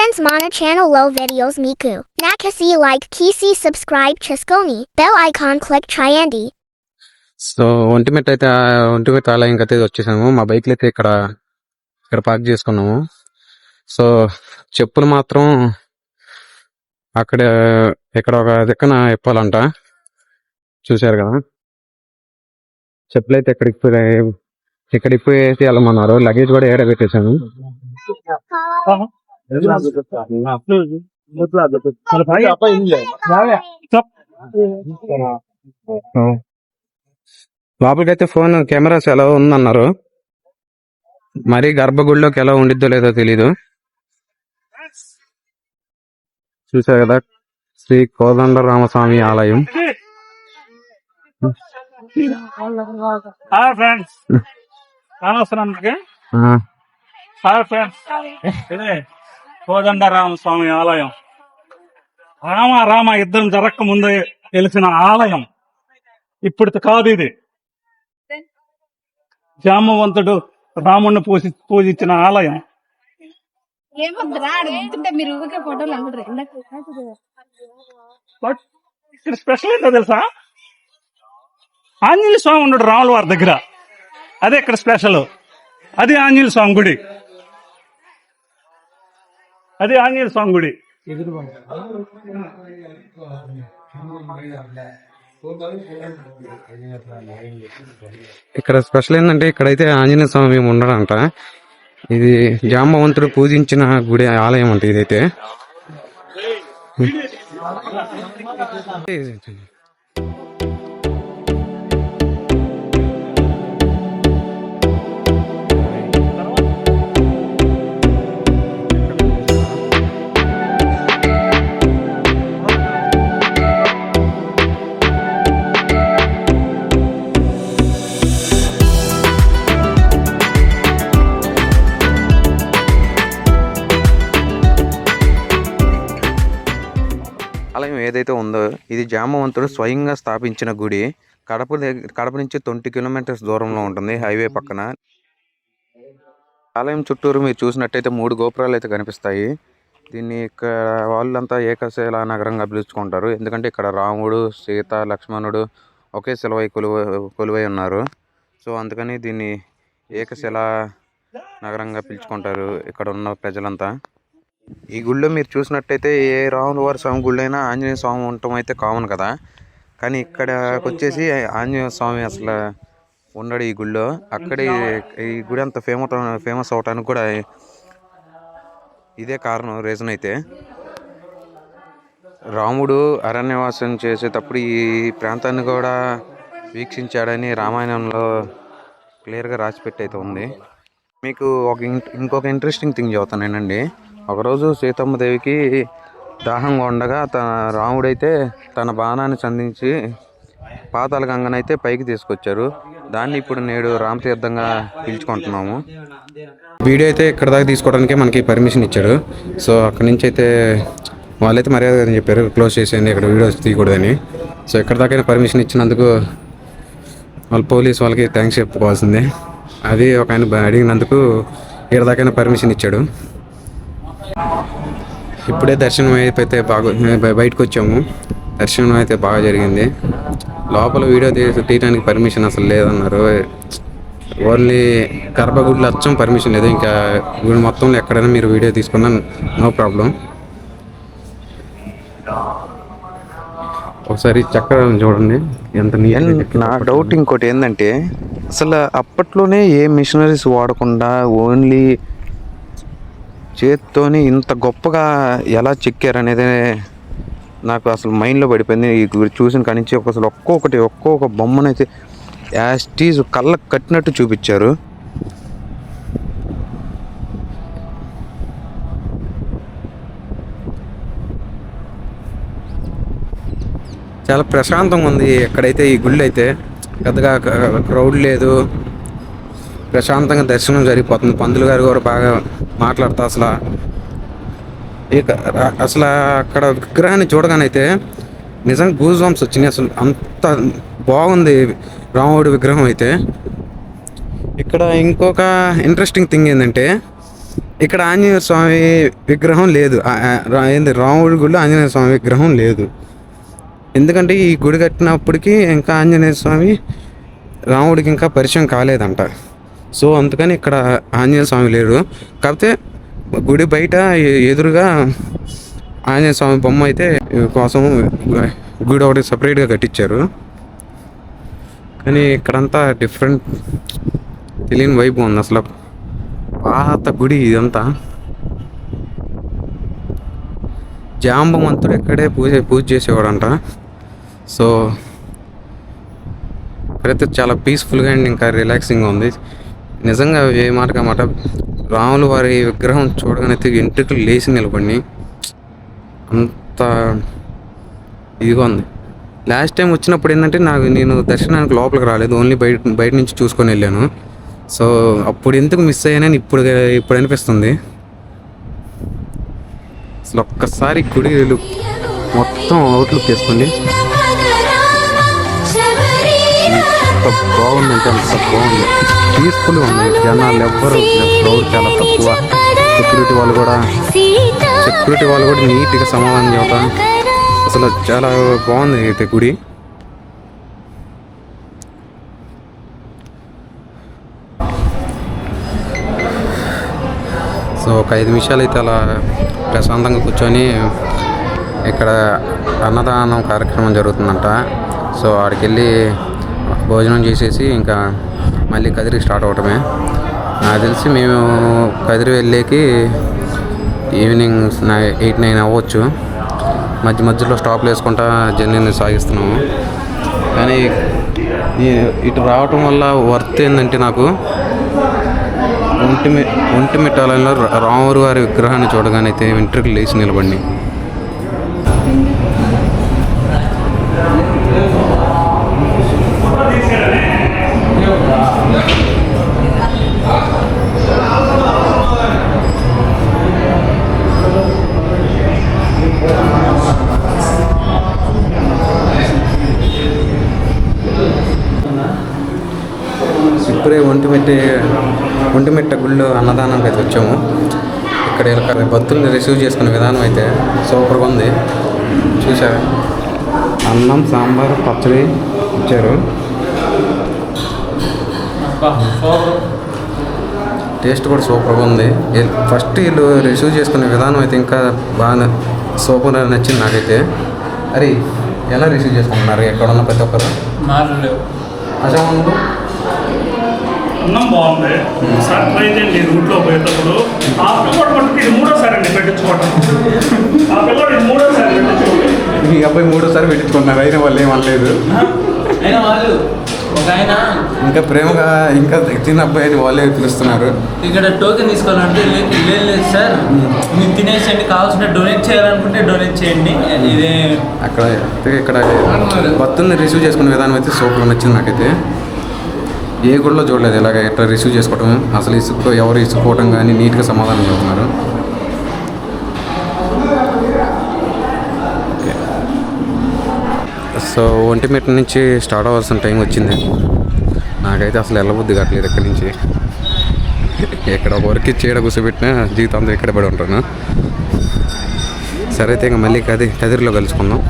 Friends మన ఛానల్లో videos మీకు నచ్చితే లైక్ చేసి సబ్స్క్రైబ్ చేసుకోండి బెల్ ఐకాన్ క్లిక్ చేయండి. సో ఒంటిమిట్ట ఆలయంకి అయితే వచ్చేసాము. మా బైక్లు అయితే ఇక్కడ పార్క్ చేసుకున్నాము. సో చెప్పులు మాత్రం ఇక్కడ ఒక దిక్కన ఇప్పాలంట, చూశారు కదా. చెప్పులు అయితే ఇక్కడ ఇప్పేసి వెళ్ళమన్నారు. లగేజ్ కూడా ఏడ పెట్టేశాను. లోపలికైతే ఫోన్ కెమెరాస్ ఎలా ఉందన్నారు. మరి గర్భగుడిలోకి ఎలా ఉండిద్దో లేదో తెలీదు. చూసారు కదా, శ్రీ కోదండరామస్వామి ఆలయం. హాయ్ ఫ్రెండ్స్, హాయ్ ఫ్రెండ్స్, ఇదే కోదండరామ స్వామి ఆలయం. రామ యుద్ధం జరగక ముందు తెలిసిన ఆలయం. ఇప్పుడు కాదు, ఇది జామవంతుడు రాముడిని పూజించిన ఆలయం. ఇక్కడ స్పెషల్ ఏంటో తెలుసా? ఆంజనేయ స్వామి ఉన్నాడు రాముల వారి దగ్గర. అదే ఇక్కడ స్పెషల్. అది ఆంజనేయ స్వామి గుడి. ఇక్కడ స్పెషల్ ఏంటంటే, ఇక్కడైతే ఆంజనేయ స్వామి ఉండడంట. ఇది జాంబవంతుడు పూజించిన గుడి ఆలయం అంట ఇదైతే. ఆలయం ఏదైతే ఉందో ఇది జాంబవంతుడు స్వయంగా స్థాపించిన గుడి. కడప నుంచి 20 కిలోమీటర్స్ దూరంలో ఉంటుంది, హైవే పక్కన. ఆలయం చుట్టూరు మీరు చూసినట్టయితే 3 గోపురాలు అయితే కనిపిస్తాయి. దీన్ని ఇక్కడ వాళ్ళంతా ఏకశిలా నగరంగా పిలుచుకుంటారు. ఎందుకంటే ఇక్కడ రాముడు, సీత, లక్ష్మణుడు ఒకే శిలపై కొలువై ఉన్నారు. సో అందుకని దీన్ని ఏకశిలా నగరంగా పిలుచుకుంటారు ఇక్కడ ఉన్న ప్రజలంతా. ఈ గుళ్ళో మీరు చూసినట్టయితే ఏ రాముల వారి స్వామి గుళ్ళో అయినా ఆంజనేయ స్వామి ఉండటం అయితే కామన్ కదా. కానీ ఇక్కడికి వచ్చేసి ఆంజనేయ స్వామి అసలు ఉండడు ఈ గుళ్ళో. అక్కడే ఈ గుడి అంత ఫేమస్ అవటానికి కూడా ఇదే కారణం, రీజన్ అయితే. రాముడు అరణ్యవాసం చేసేటప్పుడు ఈ ప్రాంతాన్ని కూడా వీక్షించాడని రామాయణంలో క్లియర్గా రాసిపెట్టి అయితే ఉంది. మీకు ఇంకొక ఇంట్రెస్టింగ్ థింగ్ చెబుతానేనండి. ఒకరోజు సీతమ్మ దేవికి దాహంగా ఉండగా రాముడైతే తన బాణాన్ని సంధించి పాతాళ గంగనైతే పైకి తీసుకొచ్చారు. దాన్ని ఇప్పుడు నేడు రామతీర్థంగా పిలుచుకుంటున్నాము. వీడియో అయితే ఇక్కడ దాకా తీసుకోవడానికే మనకి పర్మిషన్ ఇచ్చారు. సో అక్కడి నుంచి అయితే వాళ్ళైతే మర్యాద అని చెప్పారు, క్లోజ్ చేసేయండి, ఇక్కడ వీడియోస్ తీయకూడదని. సో ఇక్కడ దాకైనా పర్మిషన్ ఇచ్చినందుకు పోలీస్ వాళ్ళకి థ్యాంక్స్ చెప్పుకోవాల్సిందే. అది ఒక ఆయన అడిగినందుకు ఇక్కడ దాకైనా పర్మిషన్ ఇచ్చాడు. ఇప్పుడే దర్శనం అయితే బయటకు వచ్చాము. దర్శనం అయితే బాగా జరిగింది. లోపల వీడియో తీయడానికి పర్మిషన్ అసలు లేదన్నారు. ఓన్లీ గర్భగుడిలో అచ్చం పర్మిషన్ లేదు. ఇంకా గుడి మొత్తంలో ఎక్కడైనా మీరు వీడియో తీసుకున్నా నో ప్రాబ్లం. ఒకసారి చక్రం చూడండి ఎంత నీట్. నా డౌట్ ఇంకోటి ఏంటంటే, అసలు అప్పట్లోనే ఏ మిషనరీస్ వాడకుండా ఓన్లీ చేత్తోని ఇంత గొప్పగా ఎలా చెక్కారనేది నాకు అసలు మైండ్లో పడిపోయింది. ఈ చూసిన కాడి నుంచి అసలు ఒక్కొక్క బొమ్మనైతే యాస్టీజ్ కళ్ళకు కట్టినట్టు చూపించారు. చాలా ప్రశాంతంగా ఉంది ఎక్కడైతే ఈ గుళ్ళు అయితే. పెద్దగా క్రౌడ్ లేదు, ప్రశాంతంగా దర్శనం జరిగిపోతుంది. పంతులు గారు కూడా బాగా మాట్లాడుతూ అసలు అక్కడ విగ్రహాన్ని చూడగానైతే నిజంగా గూజ్ బంప్స్ వచ్చినాయి. అసలు అంత బాగుంది రాముడి విగ్రహం అయితే. ఇక్కడ ఇంకొక ఇంట్రెస్టింగ్ థింగ్ ఏంటంటే, ఇక్కడ ఆంజనేయ స్వామి విగ్రహం లేదు. ఏంది రాముడి గుడిలో ఆంజనేయ స్వామి విగ్రహం లేదు. ఎందుకంటే ఈ గుడి కట్టినప్పటికీ ఇంకా ఆంజనేయ స్వామి రాముడికి ఇంకా పరిచయం కాలేదంట. సో అందుకని ఇక్కడ ఆంజనేయ స్వామి లేడు. కాకపోతే గుడి బయట ఎదురుగా ఆంజనేయ స్వామి బొమ్మ అయితే కోసం గుడి ఒకటి సపరేట్గా కట్టించారు. కానీ ఇక్కడంతా డిఫరెంట్ తెలియని వైపు ఉంది. అసలు పాత గుడి ఇదంతా. జాంబవంతుడు ఇక్కడే పూజ చేసేవాడంట. సో ఇక్కడైతే చాలా పీస్ఫుల్గా అండ్ ఇంకా రిలాక్సింగ్గా ఉంది. నిజంగా ఏ మాట మాట రాముల వారి విగ్రహం చూడగానైతే ఎంట్రుకలు లేచి నిలబడి అంత ఇదిగా ఉంది. లాస్ట్ టైం వచ్చినప్పుడు ఏంటంటే నేను దర్శనానికి లోపలికి రాలేదు, ఓన్లీ బయట నుంచి చూసుకొని వెళ్ళాను. సో అప్పుడు ఎందుకు మిస్ అయ్యానని ఇప్పుడు అనిపిస్తుంది. అసలు ఒక్కసారి గుడి మొత్తం అవుట్లుక్ వేసుకోండి. ఎంత బాగుందంటే అంత బాగుంది, పీస్ఫుల్గా ఉంది. జనాలు ఎవ్వరు క్రౌడ్ చాలా తక్కువ. సెక్యూరిటీ వాళ్ళు కూడా నీట్గా సమాధానం చెబుతాం. అసలు చాలా బాగుంది అయితే గుడి. సో ఒక 5 నిమిషాలు అయితే అలా ప్రశాంతంగా కూర్చొని ఇక్కడ అన్నదానం కార్యక్రమం జరుగుతుందంట. సో ఆడికి వెళ్ళి భోజనం చేసేసి ఇంకా మళ్ళీ కదిరి స్టార్ట్ అవటమే. నాకు తెలిసి మేము కదిరి వెళ్ళేకి ఈవినింగ్ 8-9 అవ్వచ్చు. మధ్యలో స్టాప్లు వేసుకుంటా జర్నీని సాగిస్తున్నాము. కానీ ఇటు రావటం వల్ల వర్త్ ఏంటంటే నాకు ఒంటిమిట్టాలలో రాముడి వారి విగ్రహాన్ని చూడగానే అయితే వెంట్రుకలు లేచి నిలబడి. ఇప్పుడే ఒంటిమిట్ట గుళ్ళో అన్నదానానికి అయితే వచ్చాము. ఇక్కడ భక్తుల్ని రిసీవ్ చేసుకునే విధానం అయితే సూపర్గా ఉంది. చూసారా, అన్నం, సాంబార్, పచ్చడి ఇచ్చారు. టేస్ట్ కూడా సూపర్గా ఉంది. ఫస్ట్ వీళ్ళు రిసీవ్ చేసుకునే విధానం అయితే ఇంకా బాగా సూపర్గా నచ్చింది నాకైతే. అరే ఎలా రిసీవ్ చేసుకుంటున్నారు ఎక్కడున్న ప్రతి ఒక్కరు? అజాములు అన్నం బాగుంది, ఒకసారి ట్రై చేయండి రూట్లో పోయేటప్పుడు. ఆ పిల్లడు మటుకు ఇది 3వ సారి అండి పెట్టించుకోవటం. ఆ పిల్లడు ఇది 3వ సారి పెట్టించుకోండి. ఈ అబ్బాయి 3వ సారి పెట్టించుకున్నారు, అయినా వాళ్ళు ఏమనలేదు. అయినా వాళ్ళు ఒక ఆయన ఇంకా ప్రేమగా ఇంకా తిన్న అబ్బాయిని వాళ్ళే పిలుస్తున్నారు. ఇక్కడ టోకెన్ తీసుకోవాలంటే లేదు సార్, మీరు తినేసేయండి, కావాల్సిన డొనేట్ చేయాలనుకుంటే డొనేట్ చేయండి. ఇదే ఇక్కడ భక్తుల్ని రిసీవ్ చేసుకునే విధానం అయితే సూపర్గా నచ్చింది నాకైతే. ఏ గుడిలో చూడలేదు ఇలాగ ఎట్లా రిసీవ్ చేసుకోవటం. అసలు ఎవరు ఇసుకుపోవటం కానీ నీట్గా సమాధానం చెబుతున్నారు. ఓకే, సో ఒంటిమిట్ట నుంచి స్టార్ట్ అవ్వాల్సిన టైం వచ్చింది. నాకైతే అసలు వెళ్ళబుద్ధి కావట్లేదు ఇక్కడి నుంచి. ఎక్కడ ఒక వర్క్ చేయడం కూర్చోబెట్టినా జీవితం అంతా ఇక్కడే పడి ఉంటాను. సరే అయితే ఇంకా మళ్ళీ కదిరిలో కలుసుకుందాం.